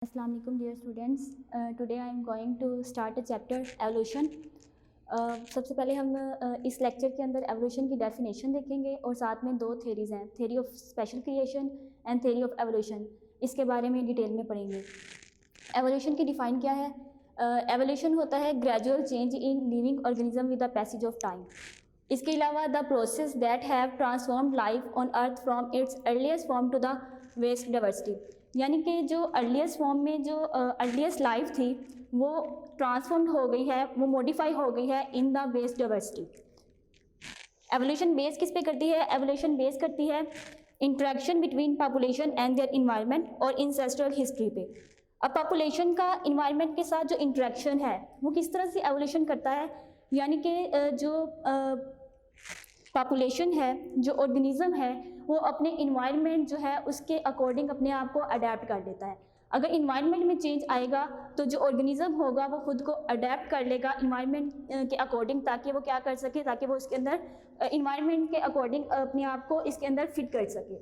Assalamu alaikum dear students. Today I am going to start a chapter evolution. सबसे पहले हम इस lecture के अंदर एवोल्यूशन की डेफिनेशन देखेंगे और साथ में दो थेरीज़ हैं, theory of special creation and theory of evolution. इसके बारे में डिटेल में पढ़ेंगे। एवोल्यूशन की डिफ़ाइन क्या है? एवोल्यूशन होता है gradual change in living organism with the passage of time. इसके अलावा the process that have transformed life on earth from its earliest form to the vast diversity, यानी कि जो अर्लीस्ट फॉर्म में जो अर्लीस्ट लाइफ थी वो ट्रांसफॉर्म्ड हो गई है, वो मॉडिफाई हो गई है in the vast diversity. Evolution base किस पे करती है? एवोल्यूशन बेस करती है interaction between population and their environment और इंसेस्ट्रल हिस्ट्री पे। अब पॉपुलेशन का इन्वायरमेंट के साथ जो इंटरेक्शन है वो किस तरह से एवोल्यूशन करता है, यानी कि जो पॉपुलेशन है, जो ऑर्गेनिज्म है, वो अपने इन्वायरमेंट जो है उसके अकॉर्डिंग अपने आप को अडेप्ट कर लेता है। अगर इन्वायरमेंट में चेंज आएगा तो जो ऑर्गेनिज्म होगा वो खुद को अडेप्ट कर लेगा इन्वायरमेंट के अकॉर्डिंग, ताकि वो क्या कर सके, ताकि वो इसके अंदर इन्वायरमेंट के अकॉर्डिंग अपने आप को इसके अंदर फिट कर सके।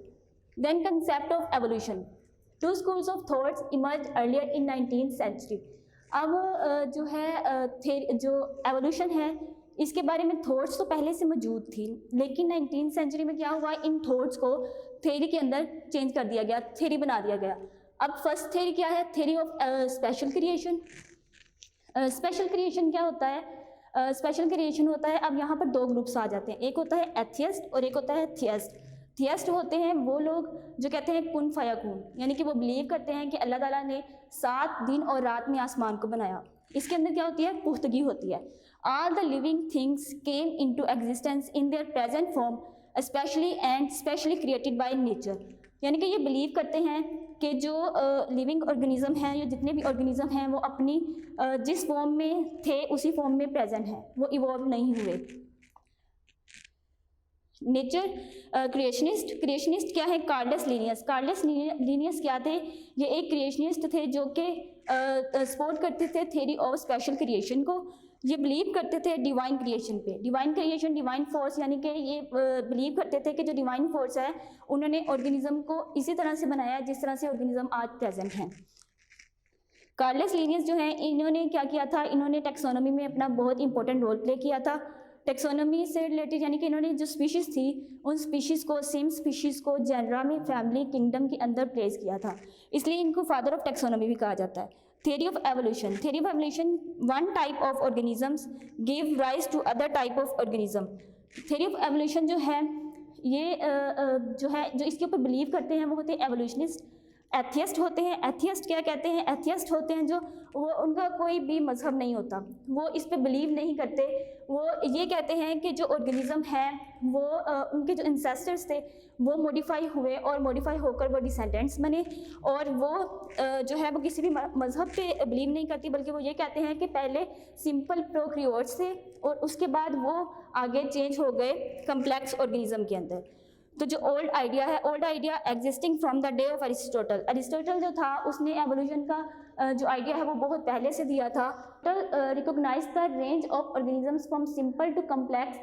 Then concept of evolution, two schools of thoughts emerge earlier in 19th century. अब जो है जो एवोल्यूशन है इसके बारे में थॉट्स तो पहले से मौजूद थी, लेकिन 19th सेंचुरी में क्या हुआ, इन थॉट्स को थ्योरी के अंदर चेंज कर दिया गया, थ्योरी बना दिया गया। अब फर्स्ट थ्योरी क्या है? Theory of special creation. Special creation क्या होता है? स्पेशल क्रिएशन होता है, अब यहाँ पर दो ग्रुप्स आ जाते हैं, एक होता है एथियस्ट और एक होता है थियस्ट। थियस्ट होते हैं वो लोग जो कहते हैं कुन फयाकुन, यानी कि वो बिलीव करते हैं कि अल्लाह ताला ने 7 दिन और रात में आसमान को बनाया। इसके अंदर क्या होती है? पुख्तगी होती है। All the living things came into existence in their present form, especially and specially created by nature। यानी कि ये बिलीव करते हैं कि जो लिविंग ऑर्गेनिज्म हैं, या जितने भी ऑर्गेनिज्म हैं वो अपनी जिस फॉर्म में थे उसी फॉर्म में प्रेजेंट हैं, वो इवॉल्व नहीं हुए। नेचर क्रिएशनिस्ट, क्रिएशनिस्ट क्या है? Carolus Linnaeus. कार्लस लीनियस क्या थे? ये एक क्रिएशनिस्ट थे जो कि सपोर्ट करते थे थ्योरी ऑफ स्पेशल क्रिएशन को। ये बिलीव करते थे डिवाइन क्रिएशन पे, डिवाइन क्रिएशन, डिवाइन फोर्स, यानी कि ये बिलीव करते थे कि जो डिवाइन फोर्स है उन्होंने ऑर्गेनिज्म को इसी तरह से बनाया जिस तरह से ऑर्गेनिज्म आज प्रेजेंट हैं। कार्लस लीनियस जो है इन्होंने क्या किया था, इन्होंने टेक्सोनॉमी में अपना बहुत इंपॉर्टेंट रोल प्ले किया था। टेक्सोनॉमी से रिलेटेड, यानी कि इन्होंने जो स्पीशीज़ थी उन स्पीशीज़ को, सेम स्पीशीज़ को जेनरा में, फैमिली, किंगडम के अंदर प्लेस किया था, इसलिए इनको फादर ऑफ टेक्सोनॉमी भी कहा जाता है। Theory of evolution, theory of evolution, one type of organisms give rise to other type of organism. Theory of evolution जो है ये जो इसके ऊपर बिलीव करते हैं वो होते हैं एवोल्यूशनिस्ट। एथियस्ट होते हैं, एथियस्ट क्या कहते हैं? एथियस्ट होते हैं जो वो उनका कोई भी मजहब नहीं होता, वो इस पे बिलीव नहीं करते। वो ये कहते हैं कि जो ऑर्गेनिज्म है वो उनके जो इंसेस्टर्स थे वो मॉडिफाई हुए और मॉडिफाई होकर वो डिसेंडेंट्स बने, और वो जो है वो किसी भी मजहब पे बिलीव नहीं करती, बल्कि वो ये कहते हैं कि पहले सिंपल प्रोक्रियोट्स थे और उसके बाद वो आगे चेंज हो गए कम्प्लेक्स ऑर्गेनिज्म के अंदर। तो जो ओल्ड आइडिया है, old idea existing from the day of Aristotle, Aristotle जो था उसने एवोल्यूशन का जो आइडिया है वो बहुत पहले से दिया था। तो recognize the range of organisms from simple to complex.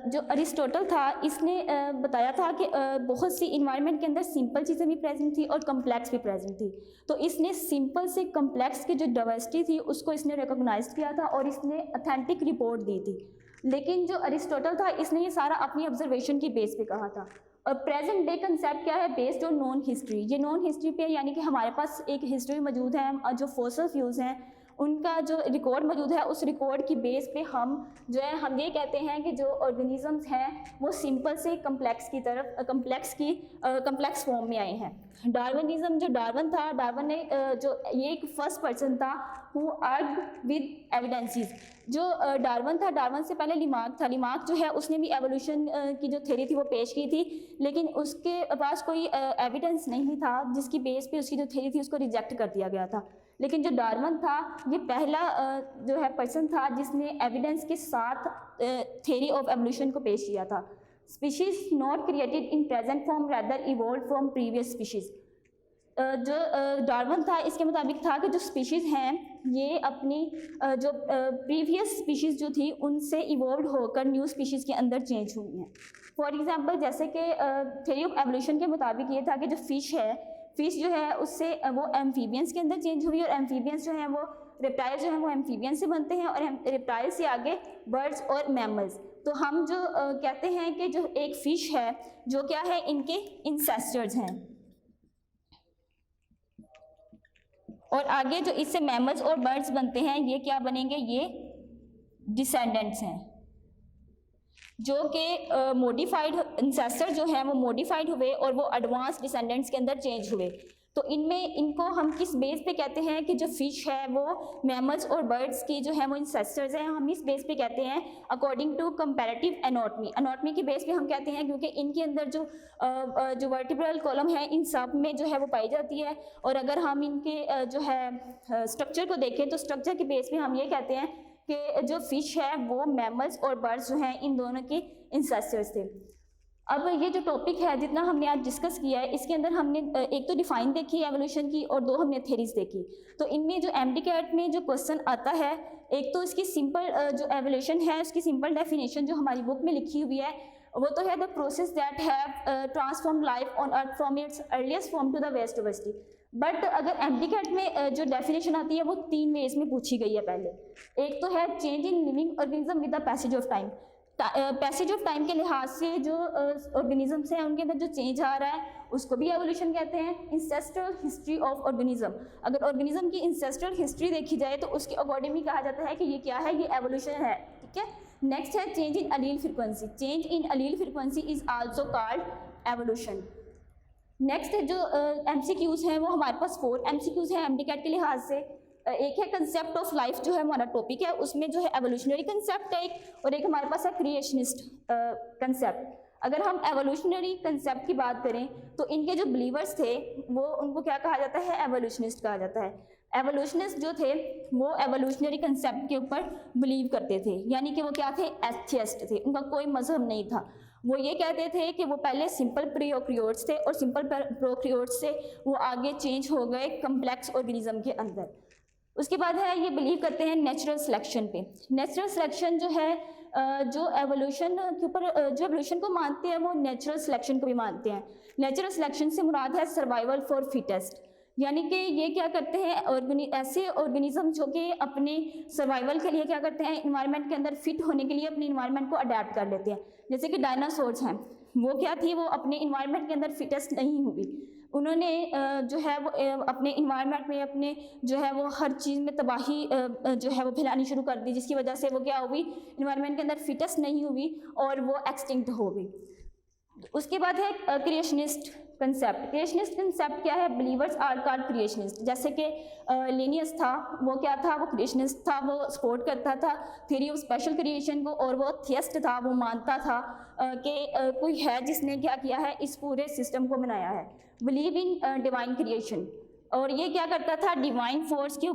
जो अरिस्टोटल था इसने बताया था कि बहुत सी इन्वायरमेंट के अंदर सिंपल चीज़ें भी प्रेजेंट थी और कम्प्लेक्स भी प्रेजेंट थी, तो इसने सिंपल से कम्प्लेक्स की जो डाइवर्सिटी थी उसको इसने रिकॉग्नाइज किया था और इसने अथेंटिक रिपोर्ट दी थी। लेकिन जो अरिस्टोटल था इसने ये सारा अपनी ऑब्जर्वेशन की बेस पे कहा था। और प्रेजेंट डे कंसेप्ट क्या है? Based on non history. ये नॉन हिस्ट्री पे, यानी कि हमारे पास एक हिस्ट्री मौजूद है, जो फॉसिल फ्यूल्स हैं उनका जो रिकॉर्ड मौजूद है, उस रिकॉर्ड की बेस पे हम जो है हम ये कहते हैं कि जो ऑर्गेनिजम्स हैं वो सिंपल से कम्प्लेक्स की तरफ कम्प्लेक्स फॉर्म में आए हैं। डार्विनिज्म, जो डार्विन था, डार्विन ने जो ये एक फर्स्ट पर्सन था हु आर्ग्ड विद एविडेंसेस। जो डार्विन था, डार्विन से पहले लिमार्क था, लिमार्क जो है उसने भी एवोल्यूशन की जो थ्योरी थी वो पेश की थी, लेकिन उसके पास कोई एविडेंस नहीं था जिसकी बेस पे उसकी जो थ्योरी थी उसको रिजेक्ट कर दिया गया था। लेकिन जो डार्विन था ये पहला जो है पर्सन था जिसने एविडेंस के साथ थ्योरी ऑफ एवोल्यूशन को पेश किया था। Species not created in present form rather evolve from previous species. जो डार्विन था इसके मुताबिक था कि जो स्पीशीज़ हैं ये अपनी जो प्रीवियस स्पीशीज़ जो थी उनसे इवॉल्व होकर न्यू स्पीशीज़ के अंदर चेंज हुई हैं। फॉर एग्जांपल जैसे कि थ्योरी ऑफ एवोल्यूशन के मुताबिक ये था कि जो फ़िश है, फिश जो है उससे वो एम्फीबियंस के अंदर चेंज हुई, और एम्फीबियंस जो है वो रेप्टाइल जो है वो एम्फीबियन से बनते हैं, और रेप्टाइल से आगे बर्ड्स और मैमल्स। तो हम जो कहते हैं कि जो एक फिश है जो क्या है, इनके इंसेस्टर्स हैं, और आगे जो इससे मैमल्स और बर्ड्स बनते हैं ये क्या बनेंगे, ये डिसेंडेंट्स हैं, जो कि मॉडिफाइड इंसेस्टर जो है वो मॉडिफाइड हुए और वो एडवांस डिसेंडेंट्स के अंदर चेंज हुए। तो इनमें इनको हम किस बेस पे कहते हैं कि जो फिश है वो मैमल्स और बर्ड्स की जो है वो इंसेस्टर्स हैं, हम इस बेस पे कहते हैं according to comparative anatomy. Anatomy के बेस पे हम कहते हैं क्योंकि इनके अंदर जो वर्टिब्रल कॉलम है इन सब में जो है वो पाई जाती है, और अगर हम इनके जो है स्ट्रक्चर को देखें तो स्ट्रक्चर के बेस पे हम ये कहते हैं कि जो फिश है वो मैमल्स और बर्ड्स जो हैं इन दोनों के इंसेस्टर्स थे। अब ये जो टॉपिक है जितना हमने आज डिस्कस किया है इसके अंदर हमने एक तो डिफाइन देखी एवोल्यूशन की और दो हमने थेरीज देखी। तो इनमें जो एमडीकैट में जो क्वेश्चन आता है, एक तो इसकी सिंपल जो एवोल्यूशन है उसकी सिंपल डेफिनेशन जो हमारी बुक में लिखी हुई है वो तो है the process that have transform life on earth from its earliest form to the vast varsity. But अगर एमडीकैट में जो डेफिनेशन आती है वो 3 वेज में पूछी गई है। पहले एक तो है change in living organism with the passage of time. Passage of time के लिहाज से जो ऑर्गेनिजम्स हैं उनके अंदर जो चेंज आ रहा है उसको भी एवोल्यूशन कहते हैं। इंसेस्ट्रल हिस्ट्री ऑफ ऑर्गेनिज्म, अगर ऑर्गेनिज्म की इंसेस्ट्रल हिस्ट्री देखी जाए तो उसके अकॉर्डिंग भी कहा जाता है कि ये क्या है, ये एवोल्यूशन है। ठीक है, नेक्स्ट है change in allele frequency. Change in allele frequency is also called evolution. Next है जो एमसीक्यूज हैं वो हमारे पास 4 एमसीक्यूज हैं एमडीकैट के लिहाज से। एक है कंसेप्ट ऑफ लाइफ जो है हमारा टॉपिक है, उसमें जो है एवोल्यूशनरी कंसेप्ट है एक, और एक हमारे पास है क्रिएशनिस्ट कंसेप्ट। अगर हम एवोल्यूशनरी कंसेप्ट की बात करें तो इनके जो बिलीवर्स थे वो उनको क्या कहा जाता है, एवोल्यूशनिस्ट कहा जाता है। एवोल्यूशनिस्ट जो थे वो एवोल्यूशनरी कंसेप्ट के ऊपर बिलीव करते थे, यानी कि वो क्या थे, एथियस्ट थे, उनका कोई मजहब नहीं था। वो ये कहते थे कि वो पहले सिंपल प्रोकैरियोट्स थे और सिंपल प्रोकैरियोट्स से वो आगे चेंज हो गए कम्प्लेक्स ऑर्गेनिज्म के अंदर। उसके बाद है ये बिलीव करते हैं नेचुरल सिलेक्शन पे। नेचुरल सिलेक्शन जो है जो एवोल्यूशन के ऊपर जो एवोल्यूशन को मानते हैं वो नेचुरल सिलेक्शन को भी मानते हैं। नेचुरल सिलेक्शन से मुराद है सर्वाइवल फॉर फिटेस्ट, यानी कि ये क्या करते हैं ऐसे ऑर्गेनिज्म जो कि अपने सर्वाइवल के लिए क्या करते हैं, इन्वायरमेंट के अंदर फिट होने के लिए अपने इन्वायरमेंट को अडेप्ट कर लेते हैं। जैसे कि डायनासोर्स हैं, वो क्या थी, वो अपने इन्वायरमेंट के अंदर फिटेस्ट नहीं हुई, उन्होंने जो है वो अपने इन्वायरमेंट में अपने जो है वो हर चीज़ में तबाही जो है वो फैलानी शुरू कर दी, जिसकी वजह से वो क्या हुई, इन्वायरमेंट के अंदर फिटेस्ट नहीं हुई और वो एक्सटिंक्ट हो गई। उसके बाद है क्रिएशनिस्ट कंसेप्ट। क्रिएशनिस्ट कंसेप्ट क्या है, बिलीवर्स आर कॉल्ड क्रिएशनिस्ट। जैसे कि लिनियस था, वो क्या था, वो क्रिएशनिस्ट था, वो सपोर्ट करता था थ्योरी ऑफ स्पेशल क्रिएशन को, और वो थियस्ट था, वो मानता था कि कोई है जिसने क्या किया है, इस पूरे सिस्टम को बनाया है। बिलीव इन डिवाइन क्रिएशन, और ये क्या करता था, डिवाइन फोर्स के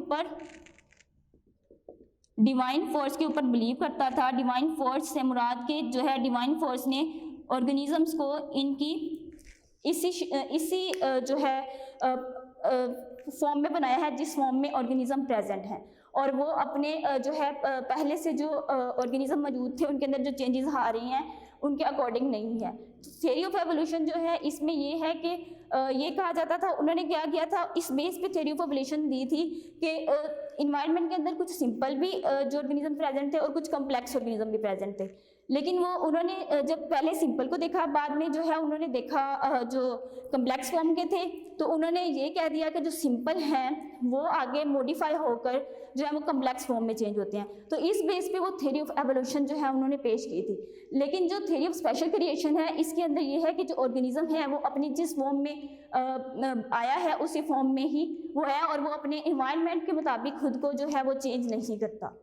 ऊपर बिलीव करता था। डिवाइन फोर्स से मुराद के जो है, डिवाइन फोर्स ने ऑर्गेनिजम्स को इनकी इसी जो है फॉर्म में बनाया है जिस फॉर्म में ऑर्गेनिज्म प्रेजेंट है, और वो अपने जो है पहले से जो ऑर्गेनिज्म मौजूद थे उनके अंदर जो चेंजेस आ रही हैं उनके अकॉर्डिंग नहीं है। थ्योरी ऑफ एवोल्यूशन जो है इसमें ये है कि ये कहा जाता था, उन्होंने क्या किया था, इस बेस पे थ्योरी ऑफ एवोल्यूशन दी थी कि इन्वायरमेंट के अंदर कुछ सिंपल भी जो ऑर्गेनिज्म प्रेजेंट थे और कुछ कम्प्लेक्स ऑर्गेनिज्म भी प्रेजेंट थे। लेकिन वो उन्होंने जब पहले सिंपल को देखा, बाद में जो है उन्होंने देखा जो कम्प्लेक्स फॉर्म के थे, तो उन्होंने ये कह दिया कि जो सिंपल हैं वो आगे मॉडिफाई होकर जो है वो कम्प्लेक्स फॉर्म में चेंज होते हैं। तो इस बेस पे वो थ्योरी ऑफ एवोल्यूशन जो है उन्होंने पेश की थी। लेकिन जो थ्योरी ऑफ स्पेशल क्रिएशन है इसके अंदर ये है कि जो ऑर्गेनिज्म है वो अपनी जिस फॉर्म में आया है उसी फॉर्म में ही वो है, और वो अपने इन्वायरमेंट के मुताबिक खुद को जो है वो चेंज नहीं करता।